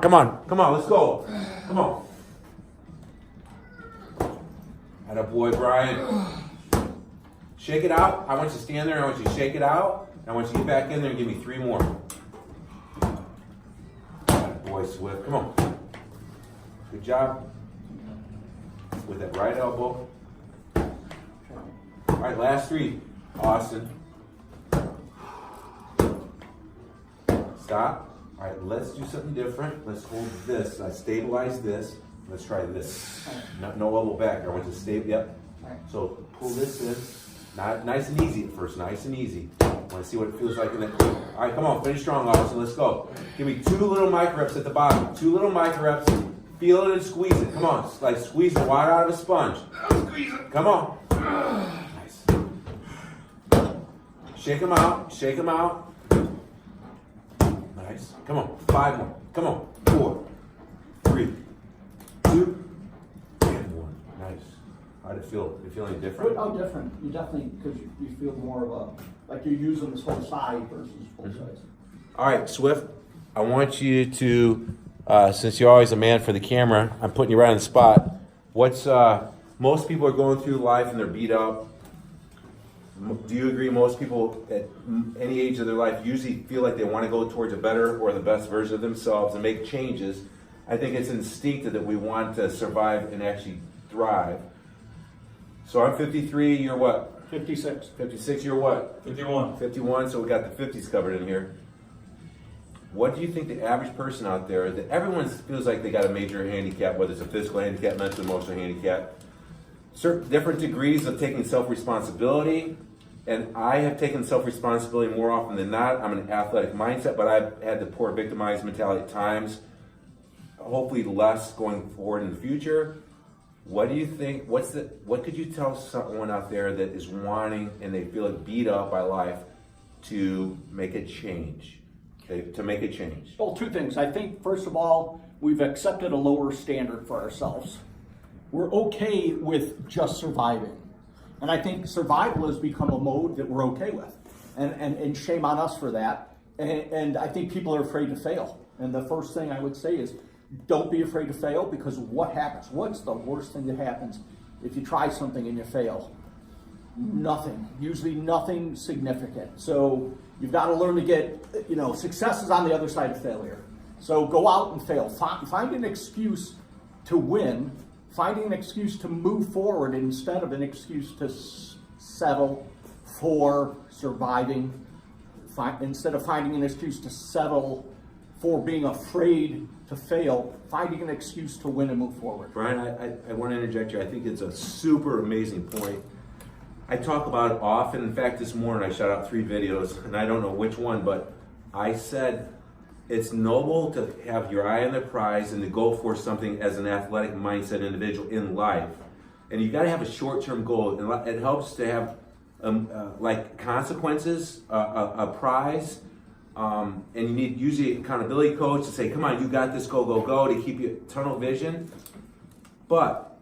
Come on, let's go. Come on. Atta boy, Brian. Shake it out. I want you to stand there and I want you to shake it out. And I want you to get back in there and give me 3 more. Atta boy, Swift. Come on. Good job. With that right elbow. All right, last 3. Austin. Stop. All right, let's do something different. Let's hold this. I stabilize this. Let's try this. No elbow back. I want you to stay. Yep. So pull this in. Nice and easy at first. Nice and easy. I want to see what it feels like in that. All right, come on. Finish strong, Austin. Let's go. Give me 2 little micro reps at the bottom. 2 little micro reps. Feel it and squeeze it. Come on. Like squeezing water out of a sponge. Come on. Nice. Shake them out. Shake them out. Nice. Come on. 5 more. Come on. 4, 3, 2, and 1. Nice. How'd it feel? Did it feel any different? Oh, different. You definitely, because you feel more of a, like you're using this whole side versus full size. All right, Swift. I want you to, since you're always a man for the camera, I'm putting you right on the spot. What's most people are going through life and they're beat up. Do you agree most people at any age of their life usually feel like they want to go towards a better or the best version of themselves and make changes? I think it's instinctive that we want to survive and actually thrive. So I'm 53, you're what? 56. 56, you're what? 51. 51, so we got the 50s covered in here. What do you think the average person out there, that everyone feels like they got a major handicap, whether it's a physical handicap, mental, emotional handicap, certain different degrees of taking self-responsibility, and I have taken self-responsibility more often than not. I'm an athletic mindset, but I've had the poor victimized mentality at times, hopefully less going forward in the future. What do you think, what could you tell someone out there that is wanting and they feel like beat up by life to make a change? Okay, to make a change. Well, 2 things. I think, first of all, we've accepted a lower standard for ourselves. We're okay with just surviving. And I think survival has become a mode that we're okay with. And shame on us for that. And I think people are afraid to fail. And the first thing I would say is, don't be afraid to fail, because what happens? What's the worst thing that happens if you try something and you fail? Nothing. Usually nothing significant. So you've got to learn to get, success is on the other side of failure. So go out and fail. Find an excuse to win. Finding an excuse to move forward instead of an excuse to settle for surviving. Instead of finding an excuse to settle for being afraid to fail, finding an excuse to win and move forward. Brian, I want to interject here. I think it's a super amazing point. I talk about it often. In fact, this morning I shot out 3 videos, and I don't know which one, but I said it's noble to have your eye on the prize and to go for something as an athletic mindset individual in life. And you got to have a short-term goal. And it helps to have like consequences, a prize. And you need usually an accountability coach to say, come on, you got this, go, go, go, to keep you tunnel vision. But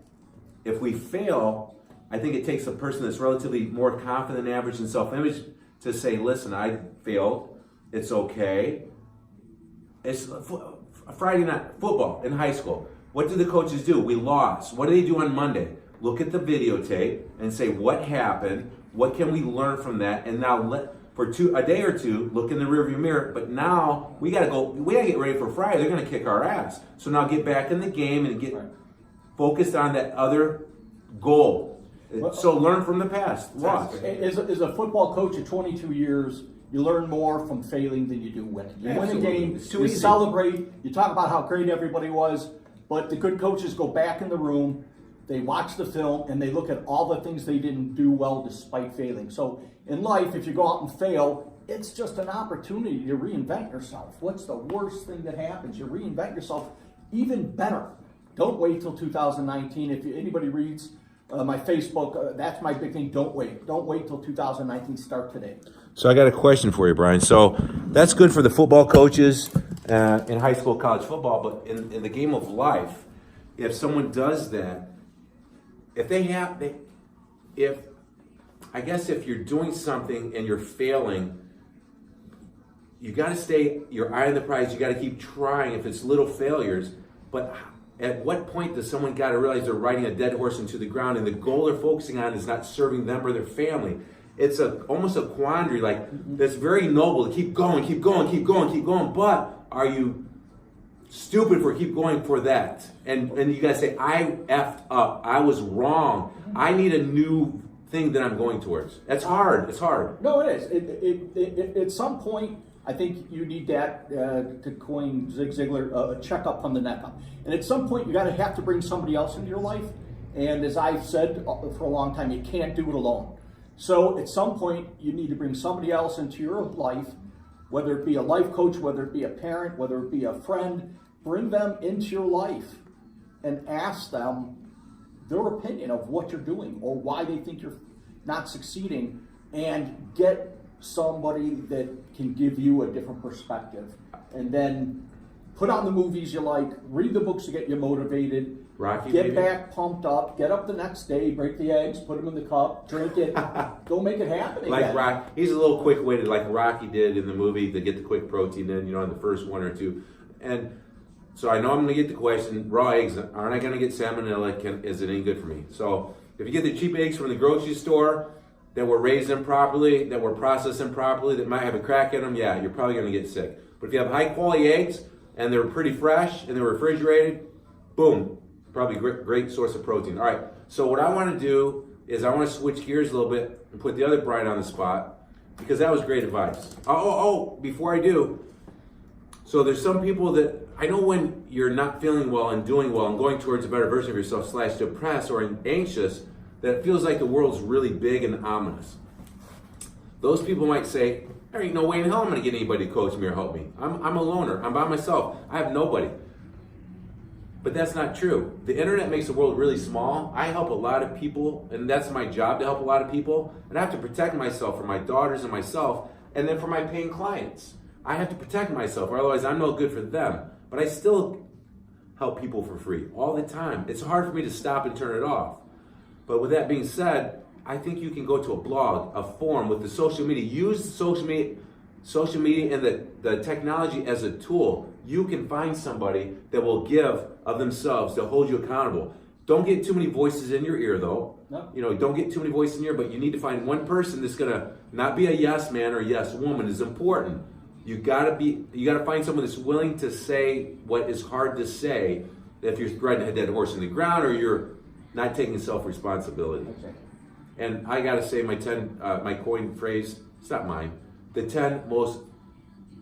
if we fail, I think it takes a person that's relatively more confident than average in self-image to say, listen, I failed, it's okay. It's Friday night football in high school. What do the coaches do? We lost. What do they do on Monday? Look at the videotape and say, what happened? What can we learn from that? And now for a day or 2, look in the rearview mirror. But now we gotta get ready for Friday. They're gonna kick our ass. So now get back in the game and get focused on that other goal. So learn from the past. Lost. As a football coach of 22 years, you learn more from failing than you do winning. You win a game, you celebrate, you talk about how great everybody was, but the good coaches go back in the room, they watch the film, and they look at all the things they didn't do well despite failing. So in life, if you go out and fail, it's just an opportunity to reinvent yourself. What's the worst thing that happens? You reinvent yourself even better. Don't wait till 2019. If anybody reads my Facebook, that's my big thing. Don't wait. Don't wait till 2019. Start today. So I got a question for you, Brian. So that's good for the football coaches in high school, college football, but in the game of life, if someone does that, if, I guess if you're doing something and you're failing, you got to stay your eye on the prize. You got to keep trying if it's little failures. But at what point does someone got to realize they're riding a dead horse into the ground and the goal they're focusing on is not serving them or their family? It's almost a quandary. Like, that's very noble to keep going, keep going, keep going, keep going. But are you stupid for keep going for that? And you guys say, I effed up. I was wrong. I need a new thing that I'm going towards. That's hard. It's hard. No, it is. At some point, I think you need that, to coin Zig Ziglar, a checkup from the neck up. And at some point, you got to have to bring somebody else into your life. And as I've said for a long time, you can't do it alone. So at some point, you need to bring somebody else into your life, whether it be a life coach, whether it be a parent, whether it be a friend. Bring them into your life and ask them their opinion of what you're doing or why they think you're not succeeding, and get somebody that can give you a different perspective. And then put on the movies you like, read the books to get you motivated, Rocky, get maybe? back pumped up, get up the next day, break the eggs, put them in the cup, drink it, go make it happen Like again. Rocky, he's a little quick-witted, like Rocky did in the movie to get the quick protein in, in the first one or two. And so I know I'm going to get the question, raw eggs, aren't I going to get salmonella? Is it any good for me? So if you get the cheap eggs from the grocery store that were raised improperly, that were processed improperly, that might have a crack in them, yeah, you're probably going to get sick. But if you have high-quality eggs and they're pretty fresh and they're refrigerated, boom, probably great source of protein. All right, so what I want to do is I want to switch gears a little bit and put the other Brian on the spot, because that was great advice. Before I do, so there's some people that, I know when you're not feeling well and doing well and going towards a better version of yourself / depressed or anxious, that it feels like the world's really big and ominous. Those people might say, there ain't no way in hell I'm going to get anybody to coach me or help me. I'm a loner. I'm by myself. I have nobody. But that's not true. The internet makes the world really small. I help a lot of people, and that's my job, to help a lot of people. And I have to protect myself for my daughters and myself, and then for my paying clients. I have to protect myself, or otherwise I'm no good for them. But I still help people for free all the time. It's hard for me to stop and turn it off. But with that being said, I think you can go to a blog, a forum with the social media. Use social media and the technology as a tool. You can find somebody that will give of themselves to hold you accountable. Don't get too many voices in your ear, though. No. Don't get too many voices in your ear, but you need to find one person that's gonna not be a yes man or yes woman is important. You gotta find someone that's willing to say what is hard to say, if you're riding a dead horse in the ground or you're not taking self-responsibility. Okay. And I gotta say, my coined phrase, it's not mine, the 10 most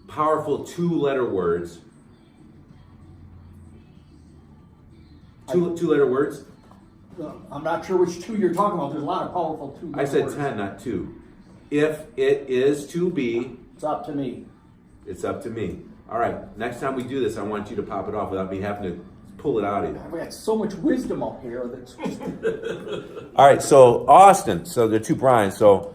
powerful 2-letter words. Two-letter words? I'm not sure which two you're talking about. There's a lot of powerful two. I said words. 10, not 2. If it is to be, It's up to me. it's up to me. All right, next time we do this, I want you to pop it off without me having to pull it out of you. We got so much wisdom up here that's just... All right, so Austin, so there are two Brians, so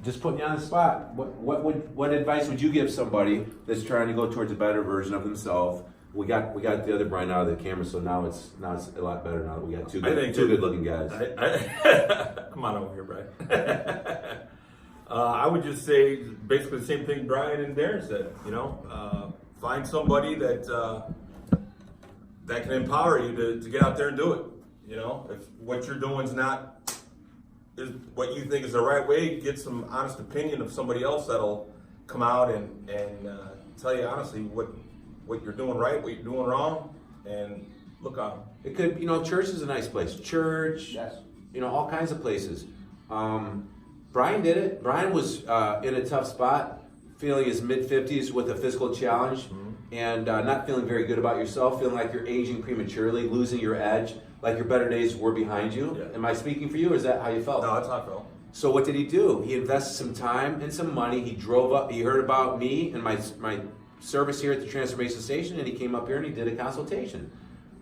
just putting you on the spot, what advice would you give somebody that's trying to go towards a better version of themselves? We got the other Brian out of the camera, so now it's a lot better now that we got two good looking guys. Come on over here, Brian. I would just say basically the same thing Brian and Darin said. Find somebody that can empower you to get out there and do it. If what you're doing is what you think is the right way, get some honest opinion of somebody else that'll come out and tell you honestly what you're doing right, what you're doing wrong, and look on them. It could, church is a nice place. Church, Yes. all kinds of places. Brian did it. Brian was in a tough spot, feeling his mid-50s with a physical challenge, and not feeling very good about yourself, feeling like you're aging prematurely, losing your edge, like your better days were behind you. Yeah. Am I speaking for you, or is that how you felt? No, that's how I felt. So what did he do? He invested some time and some money. He drove up. He heard about me and my service here at the Transformation Station, and he came up here and he did a consultation,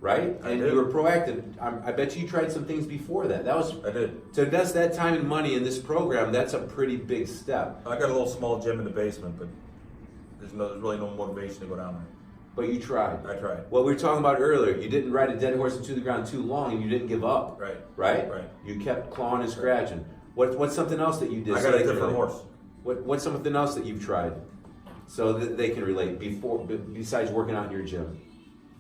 right? And you were proactive. I bet you tried some things before that. I did. To invest that time and money in this program. That's a pretty big step. I got a little small gym in the basement, but there's really no motivation to go down there. But you tried. I tried. What we were talking about earlier, you didn't ride a dead horse into the ground too long, and you didn't give up. Right. Right. Right. You kept clawing and scratching. What's something else that you did? I got a different horse. What's something else that you've tried so that they can relate besides working out in your gym?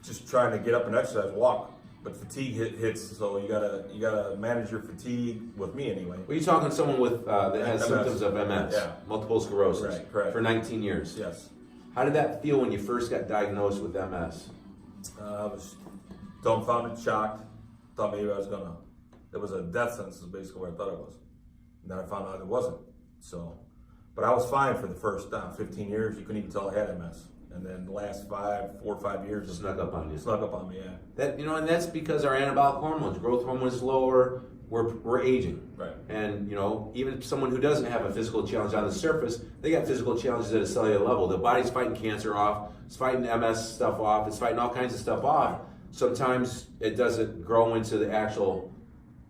Just trying to get up and exercise, walk. But fatigue hits, so you gotta manage your fatigue with me anyway. Well, you're talking to someone with that has MS. symptoms of MS, Yeah. multiple sclerosis, Right, correct. for 19 years. Yes. How did that feel when you first got diagnosed with MS? I was dumbfounded, shocked. Thought maybe I was gonna. It was a death sentence, is basically what I thought it was. And then I found out it wasn't. So, but I was fine for the first 15 years. You couldn't even tell I had MS. And then the last 4 or 5 years, Snuck up on you. Snuck up on me, yeah. That and that's because our anabolic hormones, growth hormone is lower. We're aging, Right. And even someone who doesn't have a physical challenge on the surface, they got physical challenges at a cellular level. The body's fighting cancer off, it's fighting MS stuff off, it's fighting all kinds of stuff off. Sometimes it doesn't grow into the actual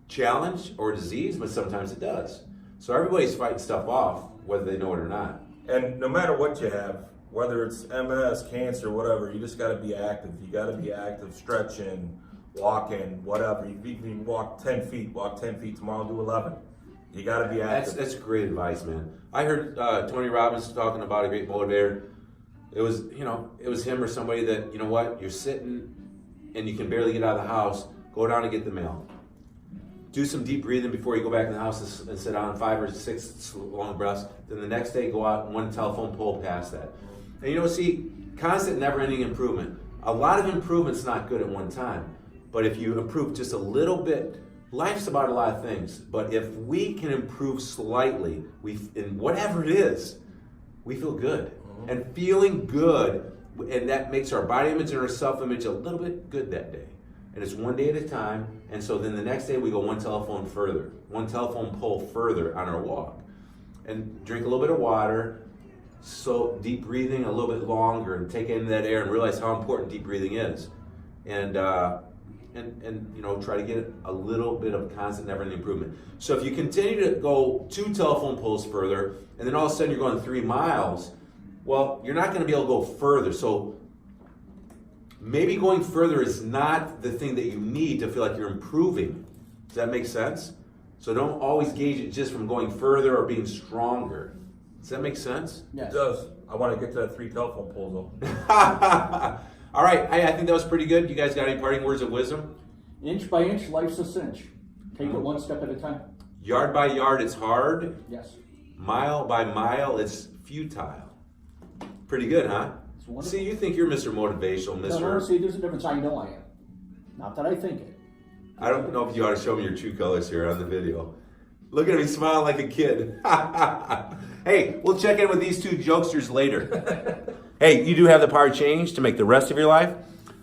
challenge or disease, but sometimes it does. So everybody's fighting stuff off, whether they know it or not. And no matter what you have, whether it's MS, cancer, whatever, you just got to be active. You got to be active, stretching, walking, whatever. You can walk 10 feet, tomorrow do 11. You got to be active. That's great advice, man. I heard Tony Robbins talking about a great motivator. It was him or somebody that, you're sitting and you can barely get out of the house, go down and get the mail. Do some deep breathing before you go back in the house and sit down 5 or 6 long breaths. Then the next day, go out and one telephone pole past that. And see, constant, never-ending improvement. A lot of improvement's not good at one time. But if you improve just a little bit, life's about a lot of things. But if we can improve slightly, in whatever it is, we feel good. Mm-hmm. And feeling good, and that makes our body image and our self-image a little bit good that day. And it's one day at a time. And so then the next day we go one telephone pole further on our walk. And drink a little bit of water, so deep breathing a little bit longer, and take in that air and realize how important deep breathing is. And try to get a little bit of constant, never-ending improvement. So if you continue to go 2 telephone poles further, and then all of a sudden you're going 3 miles, well, you're not going to be able to go further. So maybe going further is not the thing that you need to feel like you're improving. Does that make sense? So don't always gauge it just from going further or being stronger. Does that make sense? Yes. It does. I want to get to that 3 telephone poles though. All right, I think that was pretty good. You guys got any parting words of wisdom? Inch by inch, life's a cinch. Take it one step at a time. Yard by yard, it's hard. Yes. Mile by mile, it's futile. Pretty good, huh? See, you think you're Mr. Motivational, Mr. No, see, there's a difference. I know I am. Not that I think it. I don't know if you ought to show me your true colors here on the video. Look at me smiling like a kid. Hey, we'll check in with these 2 jokesters later. Hey, you do have the power to change to make the rest of your life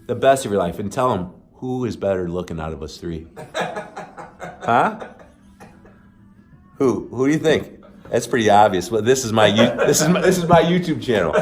the best of your life. And tell them, who is better looking out of us 3? Huh? Who do you think? That's pretty obvious. But this is my YouTube channel.